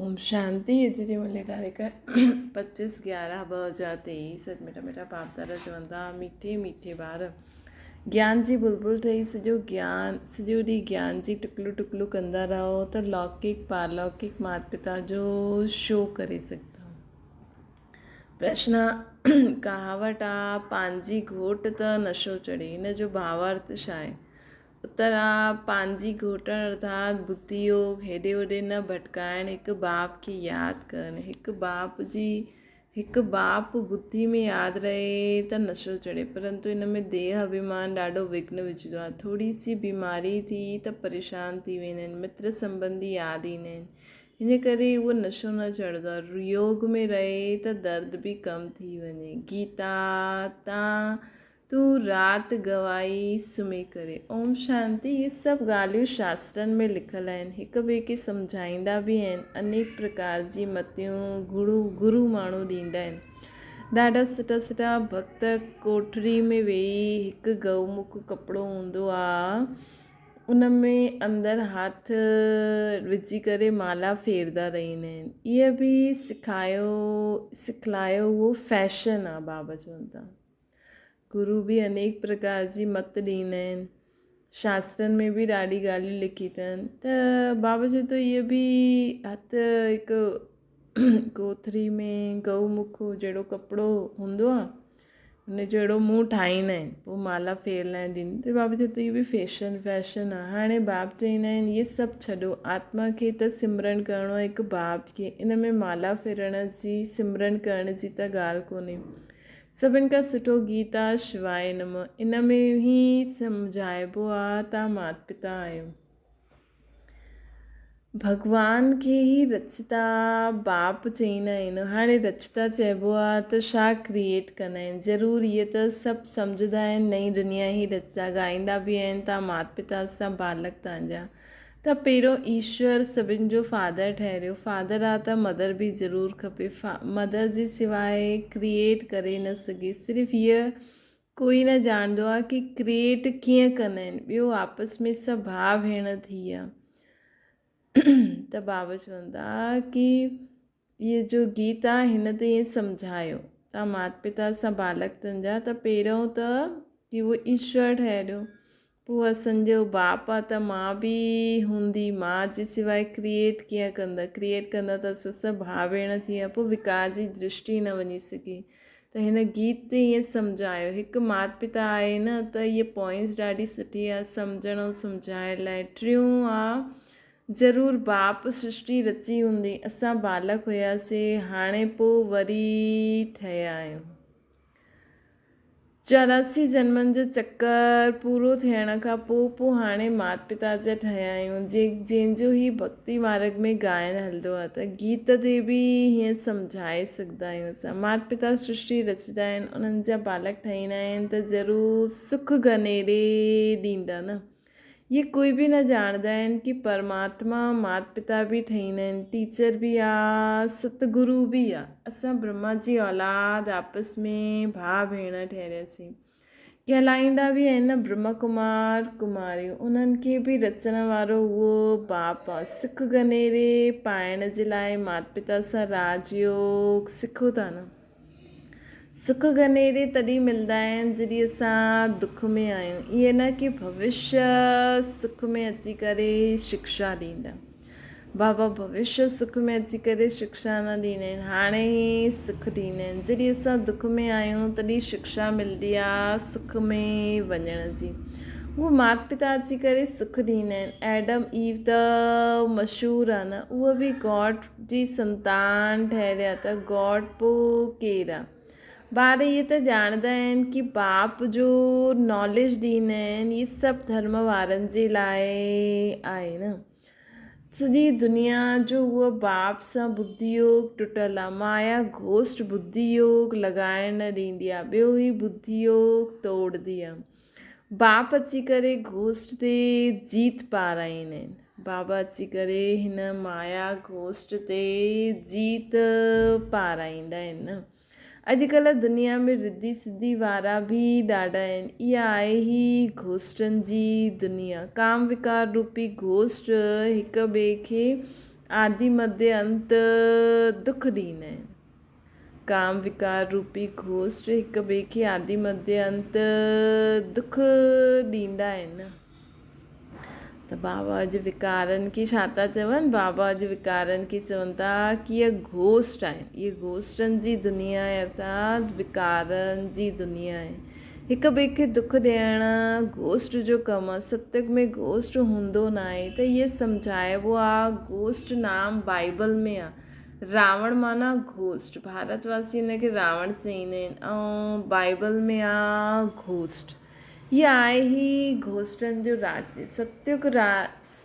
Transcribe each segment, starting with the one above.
ओम शांति। यदि मिले तारीख़ 25/11/2023। मिठा मिठा बाप दादा चवंदा मीठे मीठे ॿार ज्ञान जी बुलबुल ठही सॼो ॾींहुं ज्ञान जी टुकलू टुकलू कंदा रहो त लौकिक पारलौकिक माता पिता जो शो करे सघंदा। प्रश्न कहावत आहे पंहिंजी घोट त नशो चढ़े, हिन जो भावार्थ छा आहे? उत्तर आहे पंहिंजी घोटण अर्थात बुद्धि योग हेॾे होॾे न भटकाइण, हिकु बाप खे यादि कनि। हिकु बाप बुद्धि में यादि रहे त नशो चढ़े, परंतु हिन में देह अभिमान ॾाढो विघ्न विझंदो आहे। थोरी सी बीमारी थी त परेशान थी वेंदा आहिनि, मित्र संबंधी यादि ईंदा आहिनि, हिन करे उहो नशो न चढ़ंदो आहे। योग में रहे त दर्द बि कम थी वञे। गीता तूं राति गवाई सुम्ही करे। ओम शांति। ये सभु ॻाल्हियूं शास्त्रनि में लिखियलु आहिनि, हिक ॿिए खे सम्झाईंदा बि आहिनि। अनेक प्रकार जी मतियूं गुरू माण्हू ॾींदा आहिनि। ॾाढा सुठा सुठा भक्त कोठरी में वेही हिकु गौमुख कपिड़ो हूंदो आहे, उन में अंदरि हथ विझी करे माला फेरदा रहंदा आहिनि। इहा बि सिखलायो उहो फैशन आहे। बाबा चवनि था गुरू बि अनेक प्रकार जी मत ॾींदा आहिनि, शास्त्रनि में बि ॾाढी ॻाल्हियूं लिखी अथनि। त बाबा चए थो इहो बि हथु हिकु कोथरी में गौमुख जहिड़ो कपिड़ो हूंदो आहे, हुन जहिड़ो मुंहुं ठाहींदा आहिनि, पोइ माला फेर लाइ ॾींदा। त बाबा चए थो इहो बि फैशन आहे। हाणे बाप चवंदा आहिनि इहे सभु छॾो, आत्मा खे त सिमरन करिणो आहे हिकु बाप खे। इन में माला फेरण जी सिमरन करण जी त ॻाल्हि कोन्हे। सभिनि खां सुठो गीता शिवाय नमः, इन में ई सम्झाइबो आहे तव्हां माता पिता आहियो, भॻवान खे ई रचता बाप चईंदा आहिनि। हाणे रचता चइबो आहे त छा क्रिएट कंदा आहिनि, ज़रूरु इहे त सभु सम्झंदा आहिनि, नई दुनिया ई रचता ॻाईंदा बि आहिनि। तव्हां माता पिता सां बालक तव्हांजा त पहिरियों ईश्वर सभिनि जो फादर ठहिरियो। फादर आहे त मदर बि ज़रूरु खपे। मदर जे सवाइ क्रिएट करे न सघे। सिर्फ़ु हीअ कोई न ॼाणंदो आहे कि क्रिएट कीअं कंदा आहिनि। ॿियो आपस में सभु भाउ भेण थी विया। त बाबा चवंदा कि इहे जो गीत आहे हिन ते ईअं सम्झायो तव्हां माता पिता सां बालक तुंहिंजा त पहिरियों त कि उहो ईश्वर ठहिरियो, पोइ असांजो बाप आहे त मां बि हूंदी, मां जे सवाइ क्रिएट कीअं कंदा त असां सभु भाउ भेण थी विया, पोइ विकार जी दृष्टि न वञी सघे। त हिन गीत ते ईअं सम्झायो। हिकु माता पिता आहे न, त इहे पॉइंट्स ॾाढी सुठी आहे सम्झण ऐं सम्झाइण लाइ। टियों आहे ज़रूरु बाप सृष्टि रची हूंदी, असां बालक हुयासीं, हाणे पोइ वरी ठहिया आहियूं। 84 जन्मनि जो चकर पूरो थियण खां पोइ हाणे माता पिता जा ठहिया आहियूं, जंहिंजो ई भक्ति मार्ग में गायन हलंदो आहे। त गीत ते बि हीअं सम्झाए सघंदा आहियूं असां। माता पिता सृष्टि रचंदा आहिनि, उन्हनि जा बालक ठाहींदा आहिनि त ज़रूरु सुख गनेरे ॾींदा न। ये कोई बि न ॼाणंदा आहिनि कि परमात्मा माता पिता बि ठाहींदा आहिनि, टीचर बि आहे, सतगुरु बि आहे। असां ब्रह्मा जी औलाद आपस में भाउ भेण ठहिरियासीं। कहलाईंदा बि आहिनि न ब्रह्म कुमार कुमारियूं, उन्हनि खे बि रचण वारो उहो बाप आहे। सुख गनेरे पाइण जे लाइ माता पिता सां राजयोग सिखो था न। सुख गनेरे तॾहिं मिलंदा आहिनि जॾहिं असां दुख में आहियूं। इहे न कि भविष्य सुख में अची करे शिक्षा ॾींदा। बाबा भविष्य सुख में अची करे शिक्षा न ॾींदा आहिनि, हाणे ई सुख ॾींदा आहिनि। जॾहिं असां दुख में आहियूं तॾहिं शिक्षा मिलंदी आहे सुख में वञण जी। उहो माता पिता अची करे सुख ॾींदा आहिनि। एडम ईव त मशहूरु आहे न, उहा बि गॉड जी संतान ठहिरिया। त गॉड पोइ केरु आहे? ॿार इहे त ॼाणंदा आहिनि कि बाप जो नॉलेज ॾींदा आहिनि। इहे सभु धर्म वारनि जे लाइ आहे न। सॼी दुनिया जो उहो बाप सां बुद्धि योग टुटल आहे। माया घोस्ट बुद्धि योग लॻाइण न ॾींदी आहे, ॿियो ई बुद्धि योग तोड़दी आहे। बाप अची करे घोस्ट ते जीत पाराईंदा आहिनि। बाबा अची करे हिन माया घोस्ट ते जीत पाराईंदा आहिनि न। अॼुकल्ह दुनिया में रिधी सिधी वारा बि ॾाढा आहिनि। इहा आहे ई घोस्टनि जी दुनिया। काम विकार रूपी घोस्ट हिक ॿिए खे आदि मध्य अंत दुख ॾींदा आहिनि। काम विकार रूपी घोष्ट हिक ॿिए खे आदि मध्य अंत दुख ॾींदा आहिनि। त बाबा अॼु विकारनि खे छा था चवनि? बाबा अॼु विकारनि खे चवनि था कि इहे घोष्ट आहिनि, इहे घोष्टनि जी दुनिया आहे, अर्थात विकारनि जी दुनिया आहे। हिक ॿिए खे दुख ॾियणु घोष्ट जो कमु आहे। सत्युग में घोष्ट हूंदो न आहे। त इहे सम्झाइबो आहे। घोष्ट नाम बाइबल में आहे। रावण माना घोष्ट, भारतवासी हिनखे रावण चईंदा आहिनि, ऐं बाइबल में आहे घोष्ट। हीअ आहे ई घोष्टनि जो राज्य। सत्युग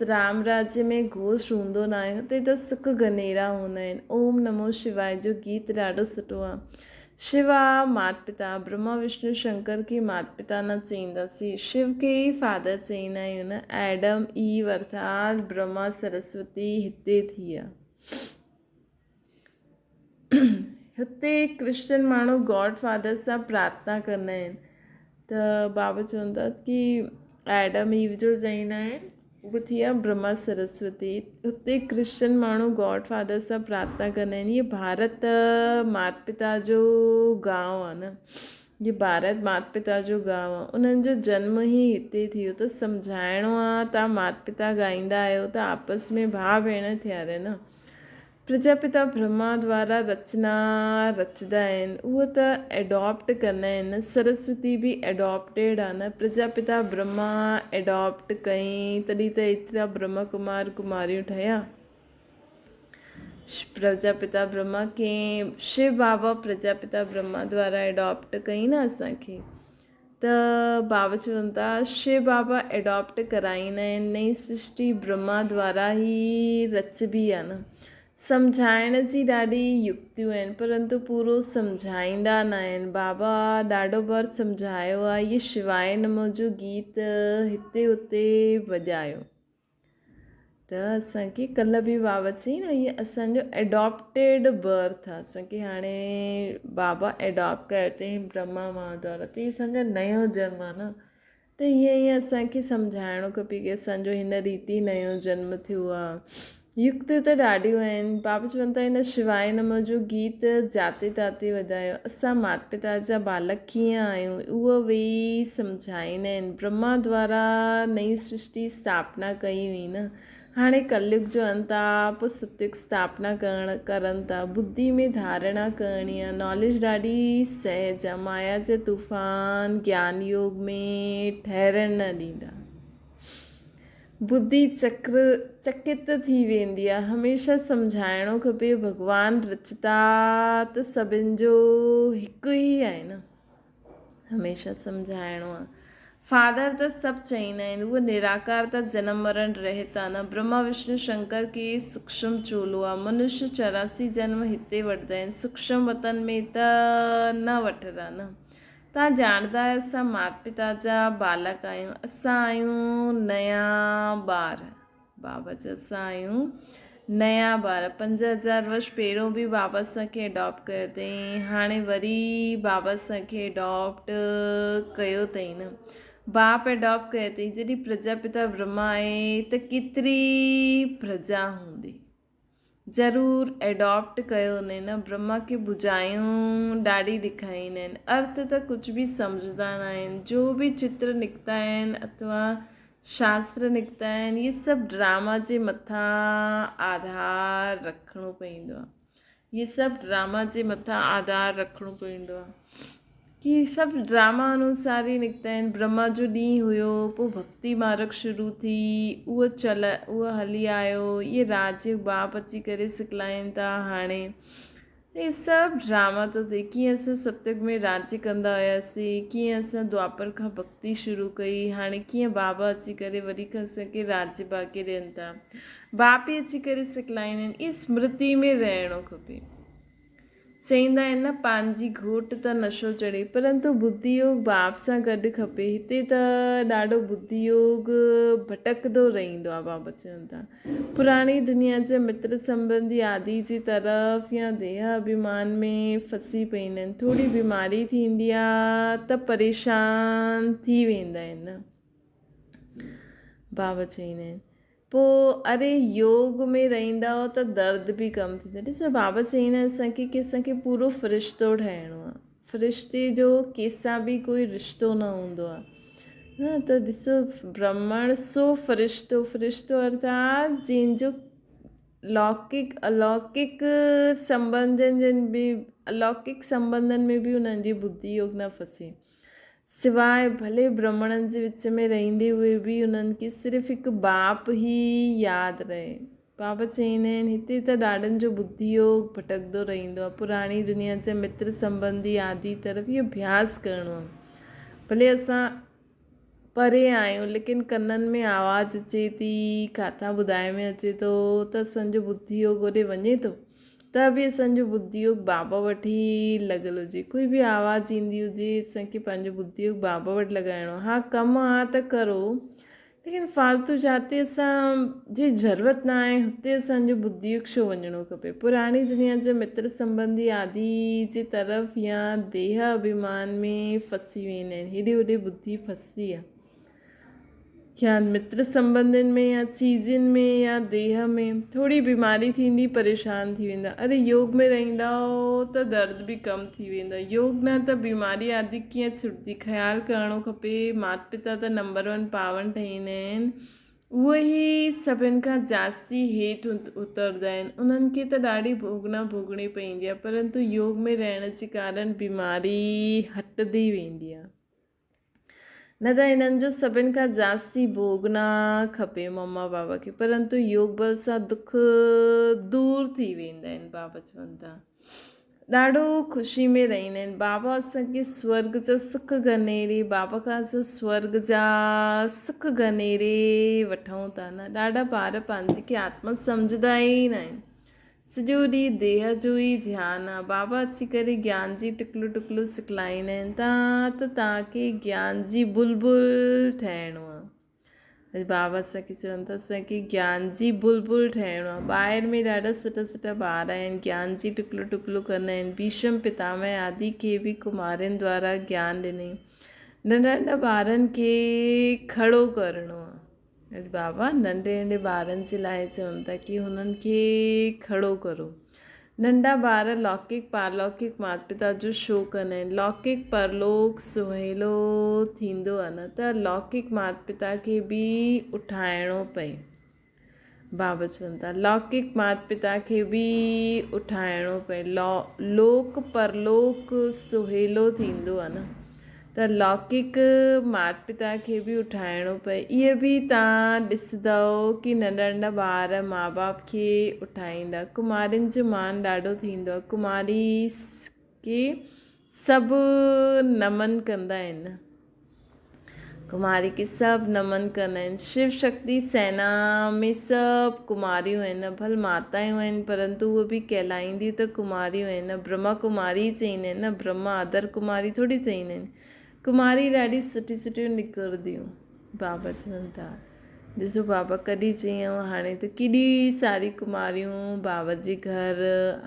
राम राज्य में घोष्ट हूंदो न आहे, हुते त सुख गनेरा हूंदा आहिनि। ओम नमो शिवाय जो गीत ॾाढो सुठो आहे। शिव आहे माता पिता, ब्रह्मा विष्णु शंकर खे माता पिता न चईंदासीं, शिव खे ई फादर चईंदा आहियूं न। एडम ईव अर्थात ब्रह्मा सरस्वती हिते थी आहे। हुते क्रिश्चन माण्हू गॉड फादर सां प्रार्थना कंदा आहिनि। त बाबा चवनि था कि एडम ईव जो चईंदा आहिनि, उहो थी आहे ब्रह्मा सरस्वती। हुते क्रिश्चन माण्हू गॉड फादर सां प्रार्थना कंदा आहिनि। इहे भारत माता पिता जो गांव आहे न, इहे भारत माता पिता जो गांव आहे। उन्हनि जो जन्म ई हिते थियो। त सम्झाइणो आहे, तव्हां माता पिता ॻाईंदा आहियो त आपस में भाउ भेण थिया रहे न। प्रजापिता ब्रह्मा द्वारा रचना रचंदा आहिनि, उहो त एडॉप्ट कंदा आहिनि। सरस्वती बि एडॉप्टेड आहे न। प्रजापिता ब्रह्मा एडॉप्ट कयईं, तॾहिं त एतिरा ब्रह्म कुमार कुमारियूं ठहिया। प्रजापिता ब्रह्मा कंहिं शिव बाबा प्रजापिता ब्रह्मा द्वारा एडॉप्ट कई न असांखे। त बाबा चवनि था शिव बाबा एडॉप्ट कराईंदा आहिनि। नई सृष्टि ब्रह्मा द्वारा ई रचबी आहे न। सम्झाइण जी ॾाढी युक्तियूं आहिनि, परंतु पूरो सम्झाईंदा न आहिनि। बाबा ॾाढो बार सम्झायो आहे। इहे शिवाय नमो जो गीत हिते हुते वॼायो। त असांखे कल्ह बि बाबा चई न, इहे असांजो एडॉप्टेड बर्थ आहे। असांखे हाणे बाबा एडॉप्ट कयो अथईं ब्रह्मा मां द्वारा, त इहो असांजो नयो जन्म आहे न। त हीअं असांखे सम्झाइणो खपे कि असांजो हिन रीति नयो जन्म थियो आहे। युक्तियूं त ॾाढियूं आहिनि। बाबा चवनि था हिन शिवाय नमो जो गीत जाते ताते वॼायो। असां माता पिता जा बालक कीअं आहियूं, उहो वेही सम्झाईंदा आहिनि। ब्रह्मा द्वारा नई सृष्टि स्थापना कई हुई न। हाणे कलयुग जो अंत आहे, पोइ सत्युग स्थापना करनि था। बुद्धि में धारणा करणी आहे। नॉलेज ॾाढी सहज आहे। माया जे तूफ़ान ज्ञान योग में ठहरण न ॾींदा। बुद्धि चकित थी वेंदी आहे। हमेशह सम्झाइणो खपे भॻवानु रचता त सभिनि जो हिकु ई आहे न। हमेशह सम्झाइणो आहे। फादर त सभु चईंदा आहिनि, उहो निराकार त जनम मरण रहित आहे न। ब्रह्मा विष्णु शंकर खे सूक्ष्म चोलो आहे। मनुष्य 84 जन्म हिते वठंदा आहिनि, सूक्ष्म वतन में त न वठंदा न। तव्हां ॼाणंदा आहियो असां माता पिता जा बालक आहियूं। असां आहियूं नया ॿार। बाबा जा असां आहियूं नया ॿार। 5000 वर्ष पहिरियों बि बाबा असांखे एडॉप्ट कयो अथई। हाणे वरी बाबा असांखे एडॉप्ट कयो अथई न। बाप एडॉप्ट कयो अथई। जॾहिं प्रजापिता ब्रह्मा आहे त केतिरी प्रजा हूंदी। ज़रूरु एडॉप्ट कयो हुन न। ब्रह्मा खे बुझायूं ॾाढी ॾेखारींदा आहिनि। अर्थ त कुझु बि सम्झंदा न आहिनि। जो बि चित्र निकिता आहिनि अथवा शास्त्र निकिता आहिनि, इहे सभु ड्रामा जे मथां आधार रखिणो पवंदो आहे। इहे सभु ड्रामा जे मथां आधार रखिणो पवंदो आहे कि सभु ड्रामा अनुसार ई निकिता आहिनि। ब्रह्मा जो ॾींहुं हुयो, पोइ भक्ति मार्ग शुरू थी, उहो हली आयो। इहे राजयोग बाप अची करे सिखलाइनि था हाणे। इहे सभु ड्रामा थो थिए। कीअं असां सत्युग में राज्य कंदा हुआसीं, कीअं असां द्वापर खां भक्ति शुरू कई, हाणे कीअं बाबा अची करे वरी खां असांखे राज्य भाग्य ॾियनि था। बाप ई अची करे सिखलाईंदा आहिनि। इहा स्मृति में रहणो खपे। चईंदा आहिनि न पंहिंजी घोट त नशो चढ़े, परंतु बुद्धि योग बाप सां गॾु खपे। हिते त ॾाढो बुद्धि योग भटकंदो रहंदो आहे। बाबा चवनि था पुराणी दुनिया जा मित्र संबंधी आदि जी तरफ़ या देह अभिमान में फसी पवंदा आहिनि। थोरी बीमारी थींदी आहे त परेशान थी वेंदा आहिनि न। बाबा चईंदा आहिनि पोइ अरे योग में रहंदा हो त दर्द बि कम थींदो। ॾिसो बाबा चईं न असांखे की असांखे पूरो फ़रिश्तो ठहिणो आहे। फ़रिश्ते जो कंहिंसां बि कोई रिश्तो न हूंदो आहे न। त ॾिसो ब्राह्मण सो फ़रिश्तो अर्थात जंहिंजो अलौकिक संबंधनि में बि उन्हनि जी बुद्धि योग न फसे। सिवाइ भले ब्राह्मणनि जे विच में रहंदे हुए बि उन्हनि खे सिर्फ़ु हिकु बाप ई यादि रहे। बाबा चईंदा आहिनि हिते त ॾाढनि जो बुद्धि योग भटकंदो रहंदो आहे। पुराणी दुनिया जा मित्र संबंधी आदि तरफ़ इहो अभ्यास करिणो आहे। भले असां परे आहियूं लेकिन कननि में आवाज़ अचे थी, किथां ॿुधाए में अचे थो त असांजो बुद्धि योग होॾे वञे थो त बि असांजो बुद्धि योग बाबा वटि ई लॻल हुजे। कोई बि आवाज़ ईंदी हुजे असांखे पंहिंजो बुद्धि योग बाबा वटि लॻाइणो आहे। हा कमु आहे त करो लेकिन फालतू जाते असांजी ज़रूरत न आहे हुते असांजो बुद्धि योग छो वञिणो खपे। पुराणी दुनिया जे मित्र संबंधी आदि जे तरफ़ या देह अभिमान में फसी वेंदा आहिनि। हेॾे होॾे बुद्धि फसी आहे या मित्र संबंधनि में या चीज़नि में या देह में थोड़ी बीमारी थींदी परेशान थी वेंदा। अरे योग में रहंदा हो त दर्द बि कम थी वेंदा। योग न त बीमारी आदि कीअं छुटंदी। ख़्यालु करिणो खपे। माता पिता त नंबर 1 पावन ठहींदा आहिनि। उहे ई सभिनि खां जास्ती हेठि उतरंदा आहिनि। उन्हनि खे त ॾाढी भोगना भोगणी पवंदी आहे परंतु योग में रहण जे कारण बीमारी हटंदी वेंदी आहे। न त हिननि जो सभिनि खां जास्ती भोगना खपे मम्मा बाबा खे परंतु योग बल सां दुख दूरि थी वेंदा आहिनि। बाबा चवनि था ॾाढो ख़ुशी में रहंदा आहिनि। बाबा असांखे स्वर्ग जा सुख गनेरे बाबा खां असां स्वर्ग जा सुख गनेरे वठूं था न। ॾाढा ॿार पंहिंजी खे आत्मा सम्झंदा ई न आहिनि। सॼो ॾींहुं देह जो ई ध्यानु आहे। बाबा अची करे ज्ञान जी टुकलू सिखलाईंदा आहिनि त तव्हांखे ज्ञान जी बुलबुल ठहिणो आहे। बाबा असांखे चवनि था असांखे ज्ञान जी बुलबुल ठहिणो आहे। ॿाहिरि में ॾाढा सुठा ॿार आहिनि ज्ञान जी टुकलू कंदा आहिनि। भीष्म पितामह आदि खे बि कुमारनि द्वारा ज्ञान ॾिनई। नंढा ॿारनि खे खड़ो करिणो आहे। बाबा नंढे ॿारनि जे लाइ चवनि था की हुननि खे खड़ो करो। नंढा ॿार लौकिक पारलौकिक माता पिता जो शो कंदा आहिनि। लौकिक परलोक सुहेलो थींदो आहे न त लौकिक माता पिता खे बि उठाइणो पए। बाबा चवनि था लौकिक माता पिता खे बि उठाइणो पए। लोक परलोक सुहेलो थींदो आहे न त लौकिक माता पिता खे बि उठाइणो पए। इहे बि तव्हां ॾिसंदव की नंढा ॿार माउ बाप खे उठाईंदा। कुमारियुनि जो मान ॾाढो थींदो आहे। कुमारी खे सभु नमन कंदा आहिनि। कुमारी खे सभु नमन कंदा आहिनि। शिव शक्ति सेना में सभु कुमारियूं आहिनि। भले माताऊं आहिनि परंतु उहे बि कहलाईंदियूं त कुमारियूं आहिनि। ब्रह्मा कुमारी चईंदा आहिनि न। ब्रह्मा अदर कुमारी थोड़ी चईंदा आहिनि। कुमारी ॾाढी सुठियूं निकिरंदियूं। बाबा चवनि था ॾिसो बाबा कॾहिं चयऊं हाणे त केॾी सारी कुमारियूं बाबा जे घर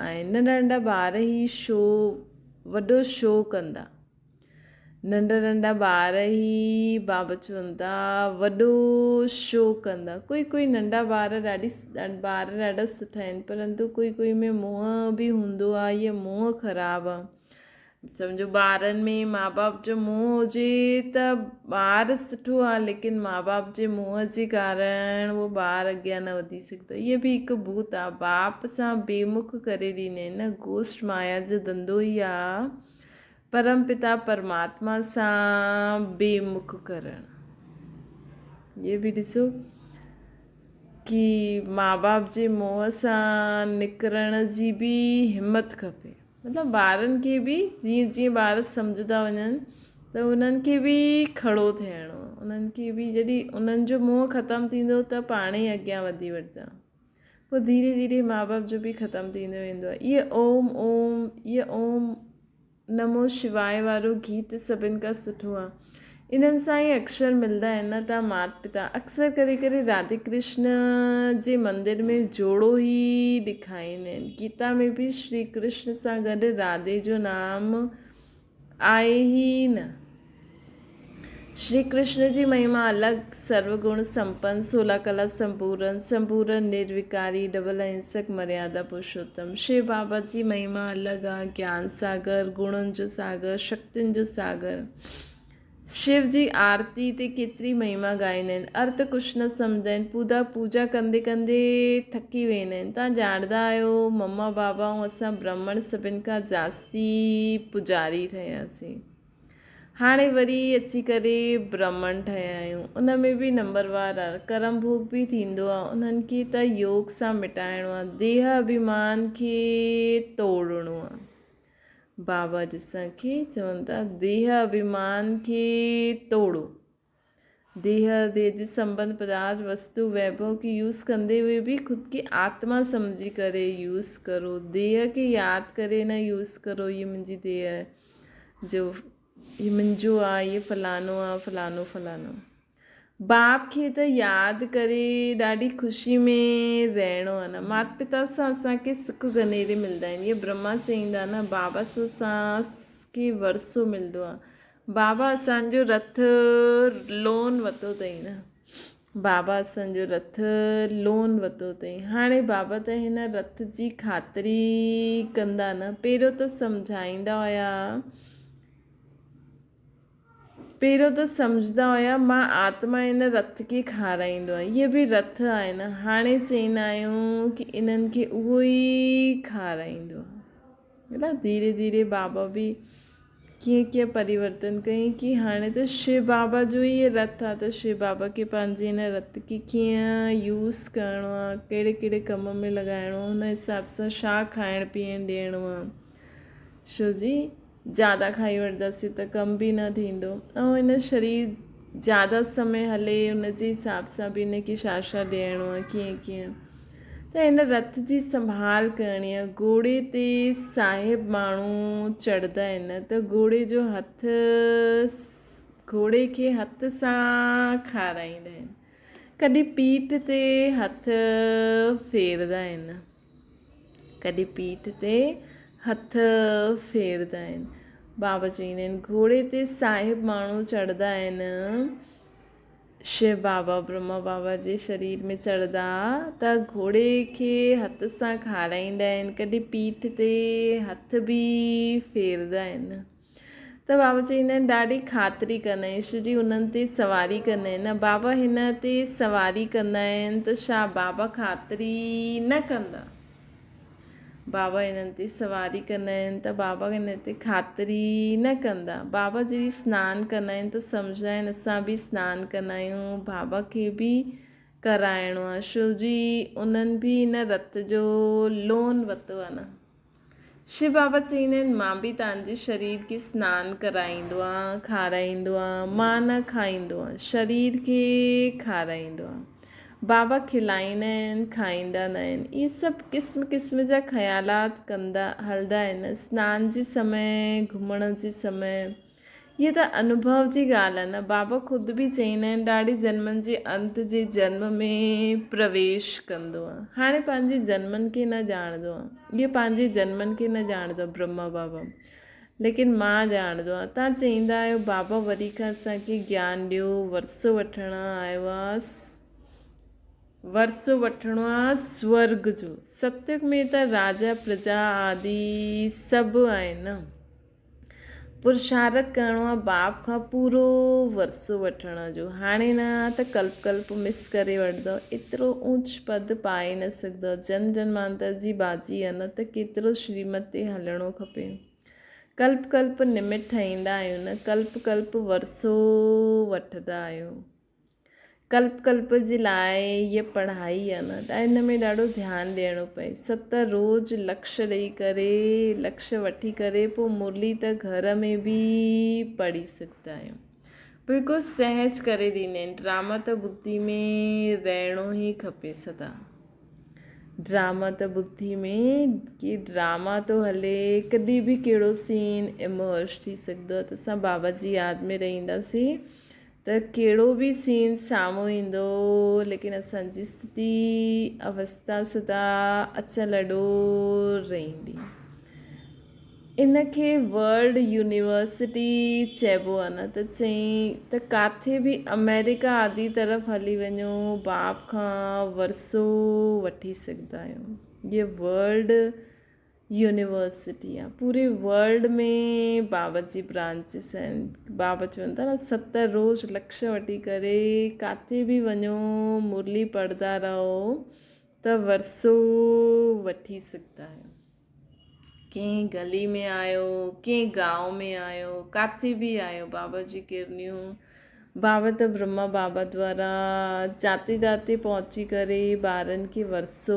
आहिनि। नंढा ॿार ई वॾो शो कंदा। नंढा ॿार ई बाबा चवनि था वॾो शो कंदा। कोई नंढा ॿार ॾाढा सुठा आहिनि परंतु कोई में मोह बि हूंदो आहे। इहा मोह ख़राबु आहे। सम्झो ॿारनि में माउ बाप जो मोह हुजे त ॿार सुठो आहे लेकिन माउ बाप जे मोह जे कारण उहो ॿार अॻियां न वधी सघंदो। इहो बि हिकु भूत आहे। बाप सां बेमुख करे ॾींदा आहिनि न। गोष्ठ माया जो धंधो ई आहे परम पिता परमात्मा सां बेमुख करणु। इहे बि ॾिसो की माउ बाप जे मोह सां निकिरण जी बि हिमत खपे। मतिलबु ॿारनि खे बि जीअं ॿार सम्झंदा वञनि त उन्हनि खे बि खड़ो थियणो। उन्हनि खे बि जॾहिं उन्हनि जो मोह ख़तमु थींदो त पाण ई अॻियां वधी वठंदा। पोइ धीरे धीरे माउ बाप जो बि ख़तमु थींदो वेंदो आहे। इहो ओम नमो शिवाय वारो गीत सभिनि खां सुठो आहे। इन्हनि सां ई अक्षर मिलंदा आहिनि न त माता पिता अक्सर करे राधे कृष्ण जे मंदिर में जोड़ो ई ॾेखारींदा आहिनि। गीता में बि श्री कृष्ण सां गॾु राधे जो नाम आहे ई न। श्री कृष्ण जी महिमा अलग, सर्वगुण संपन्न, 16 कला संपूर्ण, संपूर्ण निर्विकारी, डबल अहिंसक, मर्यादा पुरुषोत्तम। श्री बाबा जी महिमा अलग आहे, ज्ञान सागर, गुणनि जो सागर, शक्तियुनि जो सागर। शिव जी आरती ते केतिरी महिमा ॻाईंदा आहिनि, अर्थ कुझु न सम्झंदा आहिनि, पूजा कंदे कंदे थकी वेंदा आहिनि। तव्हां ॼाणंदा आहियो मम्मा बाबा ऐं असां ब्राह्मण सभिनि खां जास्ती पुजारी ठहियासीं। हाणे वरी अची करे ब्राह्मण ठहिया आहियूं, उन में बि नंबरवार आहे, कर्म भोग बि थींदो आहे। उन्हनि खे त योग सां मिटाइणो आहे, देह अभिमान खे तोड़णो आहे। बाबा असांखे चवनि था देह अभिमान खे तोड़ो। देह जी संबंध पदार्थ वस्तु वैभव की यूज़ कंदे हुए भी खुद की आत्मा समझी करे यूज़ करो। देह के याद करे न यूज़ करो, ये मुंहिंजी देह है, जो ये मुंहिंजो आहे, ये फलानो आहे, फलानो फलानो। बाप खे त यादि करे ॾाढी ख़ुशी में रहणो आहे न। माता पिता सां असांखे सुख गनेरे मिलंदा आहिनि, इहे ब्रह्मा चईंदा न, बाबा सां असांखे वरसो मिलंदो आहे। बाबा असांजो रथ लोन वरितो अथई न, बाबा असांजो रथ लोन वरितो अथई। हाणे बाबा त हिन रथ जी ख़ातिरी कंदा न, पहिरियों त सम्झाईंदा हुया, पहिरियों त सम्झंदा हुया मां आत्मा हिन रथ खे खाराईंदो आहे, इहे बि रथ आहे न। हाणे चईंदा आहियूं की इन्हनि खे उहो ई खाराईंदो आहे, है न। धीरे धीरे बाबा बि कीअं कीअं परिवर्तन कई कि हाणे त शिव बाबा जो ई इहे रथ आहे, त शिव बाबा खे पंहिंजे हिन रथ खे कीअं यूज़ करिणो आहे, कहिड़े कहिड़े कम में लॻाइणो आहे, हुन हिसाब सां छा खाइण पीअण ॾियणो आहे। छो जी ज़्यादा खाई वठंदासीं त कम बि न थींदो, ऐं हिन शरीर ज़्यादा समय हले उन जे हिसाब सां बि हिनखे छा छा ॾियणो आहे, कीअं कीअं। त हिन रथ जी संभाल करणी आहे। घोड़े ते साहिब माण्हू चढ़ंदा आहिनि त घोड़े जो हथ, घोड़े खे हथ सां खाराईंदा आहिनि, कॾहिं पीठ ते हथ फेरंदा आहिनि, कॾहिं पीठ ते हथ फेरंदा आहिनि। बाबा चईंदा आहिनि घोड़े ते साहिब माण्हू चढ़ंदा आहिनि, शिव बाबा ब्रह्मा बाबा जे शरीर में चढ़ंदा त घोड़े खे हथ सां खाराईंदा आहिनि, कॾहिं पीठ ते हथ बि फेरंदा आहिनि। त बाबा चईंदा आहिनि ॾाढी ख़ातिरी कंदा आहिनि, ईश्वर जी उन्हनि ते सवारी कंदा आहिनि न। बाबा हिन ते सवारी कंदा आहिनि त छा बाबा ख़ातिरी न कंदा? बाबा हिननि ते सवारी कंदा आहिनि त बाबा हिन ते ख़ातिरी न कंदा? बाबा जॾहिं सनानु कंदा आहिनि त सम्झंदा आहिनि असां बि सनानु कंदा आहियूं, बाबा खे बि कराइणो आहे, छो जी उन्हनि बि हिन रत जो लोन वरितो आहे न। शिव बाबा चईंदा आहिनि मां बि तव्हांजे शरीर खे सनानु कराईंदो आहे, खाराईंदो आहे, मां न खाईंदो आहे, शरीर खे खाराईंदो आहे। बाबा खिलाईंदा आहिनि, खाईंदा न आहिनि। इहे सभु क़िस्म क़िस्म जा ख़्यालात कंदा हलंदा आहिनि, सनान जे समय, घुमण जे समय। इहा त अनुभव जी ॻाल्हि आहे न। बाबा ख़ुदि बि चईंदा आहिनि ॾाढी जन्मनि जे अंत जे जन्म में प्रवेश कंदो आहे। हाणे पंहिंजे जन्मनि खे न ॼाणंदो आहे, इहे पंहिंजे जन्मनि खे न ॼाणंदो आहे ब्रह्मा बाबा, लेकिन मां ॼाणंदो आहे। तव्हां चईंदा आहियो बाबा वरी खां असांखे ज्ञान ॾियो, वरसो वठणु आयो आहे, वरसो वठिणो आहे स्वर्ग जो। सत्युग में त राजा प्रजा आदि सभु आहिनि न। पुरुषार्थ करिणो आहे बाप खां पूरो वरसो वठण जो। हाणे न त कल्प कल्प मिस करे वठंदव, एतिरो ऊच पद पाए न सघंदव। जन्म जन्मांतर जी बाजी आहे न, त केतिरो श्रीमत ते हलणो खपे। कल्प कल्प निमित ठाहींदा आहियूं न, कल्प कल्प वरसो वठंदा आहियूं। कल्प कल्प जे लाइ हीअ पढ़ाई आहे न, त हिन में ॾाढो ध्यानु ॾियणो पए। 7 रोज़ लक्ष्य ॾेई करे, लक्ष्य वठी करे पोइ मुरली त घर में बि पढ़ी सघंदा आहियूं। बिल्कुलु सहज करे ॾींदा आहिनि। ड्रामा त ॿुधी में रहणो ई खपे सदा। ड्रामा त ॿुधी में कि ड्रामा थो हले, कॾहिं बि कहिड़ो सीन इमर्ज थी सघंदो आहे। त असां बाबा जी यादि में रहंदासीं त कहिड़ो बि सीन साम्हूं ईंदो, लेकिन असांजी स्थिति अवस्था सदा अचलॾो रहंदी। इनखे वर्ल्ड यूनिवर्सिटी चइबो आहे न, त चई त किथे बि अमेरिका आदि तरफ़ हली वञो, बाप खां वरसो वठी सघंदा आहियो। ये वर्ल्ड यूनिवर्सिटी आहे, पूरे वर्ल्ड में बाबा जी ब्रांचिस आहिनि। बाबा चवनि था न 70 रोज़ लक्ष्य वठी करे किथे बि वञो, मुरली पढ़ंदा रहो त वरसो वठी सघंदा आहियो। कंहिं गली में आयो, कंहिं गांव में आयो, किथे बि आयो, बाबा जी किरनियूं बाबा त ब्रह्मा बाबा द्वारा जाते जाते पहुची करे ॿारनि खे वरसो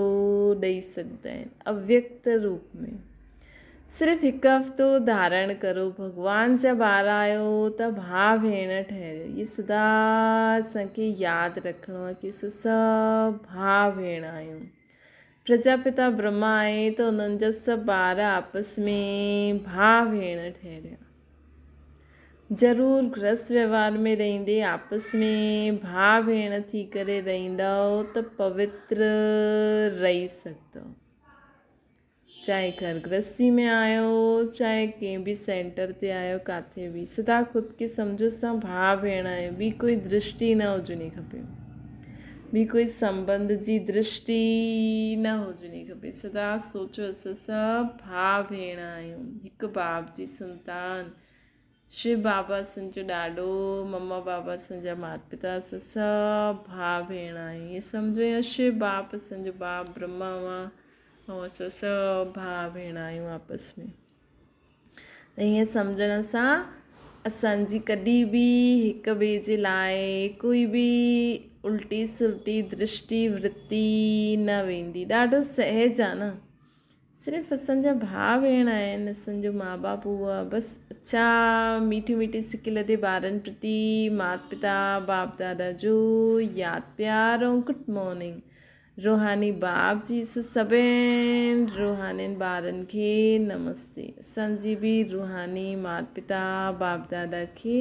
ॾेई सघंदा आहिनि, अव्यक्त रूप में। सिर्फ़ु हिकु हफ़्तो धारण करो, भॻवान जा ॿार आहियो त भाउ भेण ठहियो। ये सदा असांखे यादि रखिणो आहे की असां सभु भाउ भेण आहियूं। प्रजापिता ब्रह्मा आहे त उन्हनि जा सभु ॿार आपस में भाउ भेण ठहिया। ज़रूरु गृहस्थ व्यवहार में रहंदे आपस में भाउ भेण थी करे रहंदव त पवित्र रही सघंदव। चाहे घर गृहस्थी में आयो, चाहे कंहिं बि सेंटर ते आयो, किथे बि सदा ख़ुदि खे सम्झो असां भाउ भेण आहियूं। ॿी कोई दृष्टि न हुजणी खपे, ॿी कोई संबंध जी दृष्टि न हुजणी खपे। सदा सोचो असां सभु भाउ भेण आहियूं, हिकु बाप जी संतान। शिव बाबा असांजो ॾाॾो, मम्मा बाबा असांजा माता पिता, असां सभु भाउ भेण आहियूं। इहे सम्झो या शिव बाप असांजो बाप ब्रह्मा हुआ ऐं असां सभु भाउ भेण आहियूं आपस में। त हीअं सम्झण सां असांजी कॾहिं बि हिक ॿिए जे लाइ कोई बि उल्टी सुल्टी दृष्टि वृत्ति न वेंदी। ॾाढो सहज आहे न, सिर्फ़ु असांजा भाउ भेण आहिनि, असांजो माउ बाप हुआ बसि। अच्छा मीठी मीठी सिकी लधे ॿारनि प्रति माता पिता बाप दादा जो यादि प्यार ऐं गुड मॉर्निंग। रूहानी बाप जी सभिनि रूहानी ॿारनि खे नमस्ते। असांजी बि रूहानी माता पिता बाप दादा खे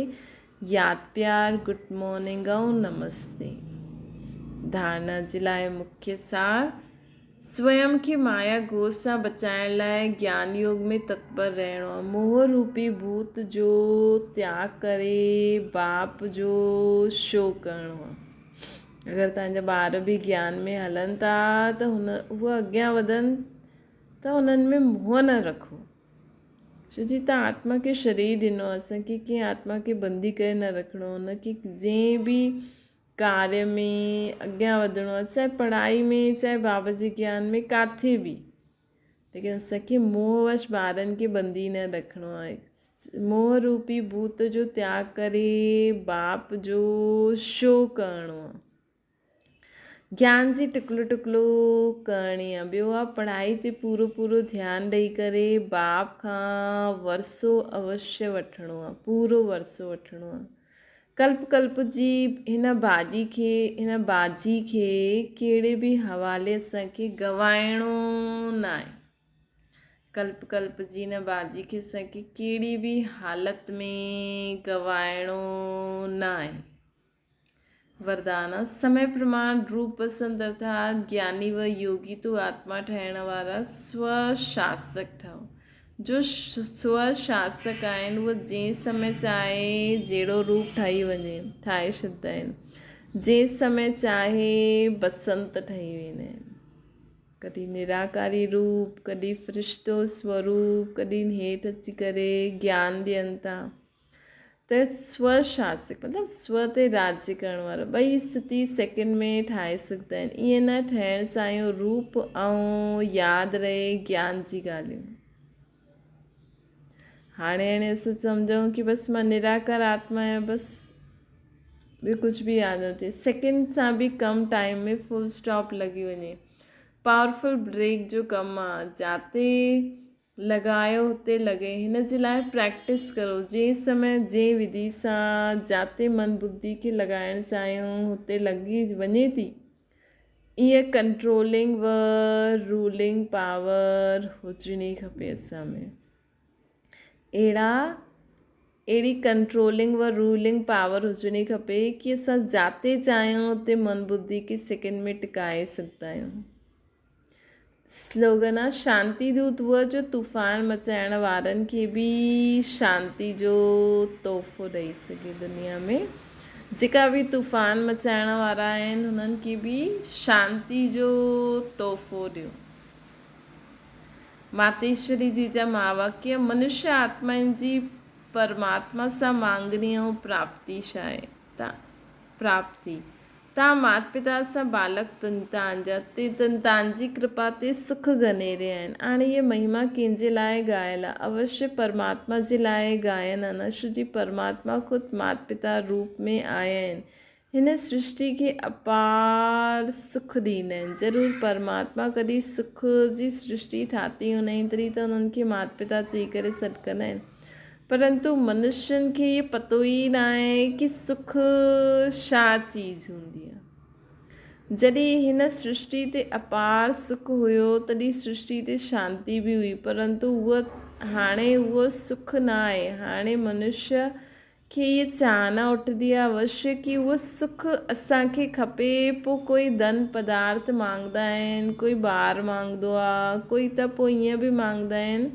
यादि प्यार गुड मॉर्निंग ऐं नमस्ते। धारणा जे लाइ मुख्य सार, स्वयं खे माया गोद सां बचाइण लाइ ज्ञान योग में तत्पर रहणो आहे। मोह रूपी भूत जो त्याग करे बाप जो शो करिणो आहे। अगरि तव्हांजा ॿार बि ज्ञान में हलनि था त उहे अॻियां वधनि त उन्हनि में मोह न रखो। छो जी तव्हां आत्मा खे शरीर ॾिनो, असांखे कीअं आत्मा खे बंदी करे न रखिणो। उनखे जंहिं बि कार्य में अॻियां वधिणो आहे, चाहे पढ़ाई में, चाहे बाबा जे ज्ञान में, किथे बि, लेकिन असांखे मोहवश ॿारनि खे बंदी न रखिणो आहे। मोह रूपी भूत जो त्याग करे बाप जो शो करिणो आहे। ज्ञान जी टुकलो टुकलो करणी आहे। ॿियो आहे पढ़ाई ते पूरो पूरो ध्यानु ॾेई करे बाप खां वरसो अवश्य वठिणो आहे, पूरो वरसो वठिणो आहे। कल्प कल्प जी हिन बाजी खे कहिड़े बि हवाले असांखे गवाइणो न आहे। कल्प कल्प जी हिन बाजी खे असांखे कहिड़ी बि हालत में गवाइणो न आहे। वरदान, समय प्रमाण रूप पसंद अर्थात ज्ञानी व योगी तो आत्मा ठहण वारा स्वशासक ठहो। जो स्वशासक आहिनि उहे जंहिं समय चाहे जहिड़ो रूप ठाहे छॾंदा आहिनि। जंहिं समय चाहे बसंत ठही वेंदा आहिनि। कॾहिं निराकारी रूप, कॾहिं फ़रिश्तो स्वरूप, कॾहिं हेठि अची करे ज्ञान ॾियनि था। त स्वशासक मतिलबु स्व ते राज्य करण वारो, ॿई स्थिति सेकेंड में ठाहे सघंदा आहिनि। ईअं न ठहिण चाहियो रूप ऐं यादि रहे ज्ञान जी ॻाल्हियूं। हाणे असां सम्झूं कि बसि मां निराकार आत्मा आहियां, बसि ॿियो कुझु बि यादि न थिए, सेकेंड सां बि कम टाइम में फुल स्टॉप लॻी वञे। पावरफुल ब्रेक जो कमु आहे, जाते लॻायो हुते लॻे। हिन जे लाइ प्रैक्टिस करो। जंहिं समय जंहिं विधि सां जाते मन बुद्धि खे लॻाइणु चाहियूं हुते लॻी वञे थी। ईअं कंट्रोलिंग व रूलिंग पावर हुजणी खपे असां में। अहिड़ी कंट्रोलिंग व रूलिंग पावर हुजणी खपे कि असां जाते चाहियूं हुते मन बुद्धि खे सेकेंड में टिकाए सघंदा आहियूं। स्लोगन आहे शांती दूत उहा जो तूफ़ान मचाइण वारनि खे बि शांती जो तोहफ़ो ॾेई सघे दुनिया में। जेका बि तूफ़ान मचाइण वारा आहिनि हुननि खे बि शांती जो तोहफ़ो ॾियो। मातेश्वरी जी जा महावाक्य मनुष्य आत्माउनि जी परमात्मा सां मांगणी ऐं प्राप्ति छा आहे? प्राप्ति तव्हां माता पिता सां बालक तव्हांजी कृपा ते सुख गने रहिया आहिनि। हाणे इहे महिमा कंहिंजे लाइ ॻायल आहे? अवश्य परमात्मा जे लाइ ॻायन आहिनि। छो जी परमात्मा ख़ुदि माता पिता रूप में आया आहिनि। हिन सृष्टि खे अपार सुख ॾींदा आहिनि। ज़रूरु परमात्मा कॾहिं सुख जी सृष्टि ठाती हुनई तॾहिं त उन्हनि खे माता पिता चई करे सॾु कंदा आहिनि। परंतु मनुष्यनि खे ये पतो ई न आहे कि सुख छा चीज़ हूंदी आहे। जॾहिं हिन सृष्टि ते अपार सुख हुयो तॾहिं सृष्टि ते शांती बि हुई, परंतु हाणे उहो सुख न आहे। हाणे मनुष्य खे ये चाहना उठंदी आहे अवश्य कि उहो सुख असांखे खपे। पोइ कोई धन पदार्थ मांगदा आहिनि, कोई ॿार मांगदो आहे, कोई त पोइ ईअं बि मांगदा आहिनि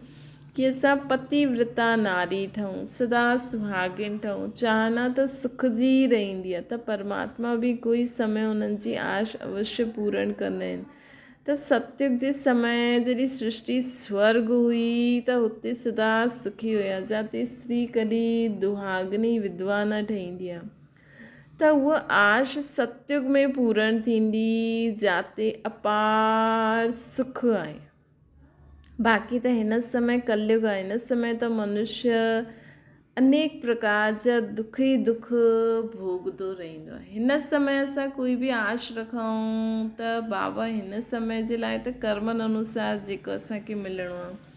कि असां पतिव्रता नारी ठहूं, सदा सुहागिन ठहूं। चाहना त सुख जी रहंदी आहे, त परमात्मा बि कोई समय उन्हनि जी आश अवश्य पूर्ण कंदा आहिनि। त सतयुग जे समय जॾहिं सृष्टि स्वर्ग हुई त हुते सदा सुखी हुया, जिते स्त्री कॾहिं दुहागनी विधवा न ठहींदी आहे। त उहा आश सतयुग में पूर्ण थींदी जिते अपार सुख आहे। बाक़ी त हिन समय कलयुग आहे। हिन समय त मनुष्य अनेक प्रकार जा दुख ई दुख भोगदो रहंदो आहे। हिन समय असां कोई बि आश रखूं त बाबा हिन समय जे लाइ त कर्मनि अनुसार जेको असांखे मिलणो आहे।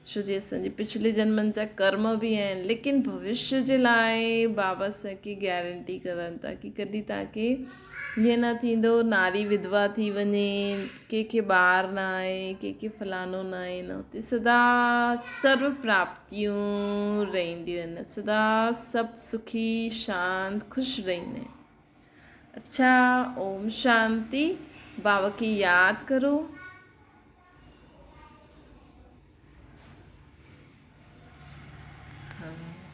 छो जे असांजे पिछले जन्मनि जा कर्म बि आहिनि, लेकिन भविष्य जे लाइ बाबा असांखे गारंटी करनि था कि कॾहिं तव्हांखे हीअं न थींदो नारी विधवा थी वञे, कंहिंखे ॿार न आहे, कंहिंखे फलानो न आहे। न हुते सदा सर्व प्राप्तियूं रहंदियूं आहिनि, सदा सभु सुखी शांत ख़ुशि रहंदा आहिनि। अच्छा, ओम शांति। बाबा खे यादि करो। हाँ।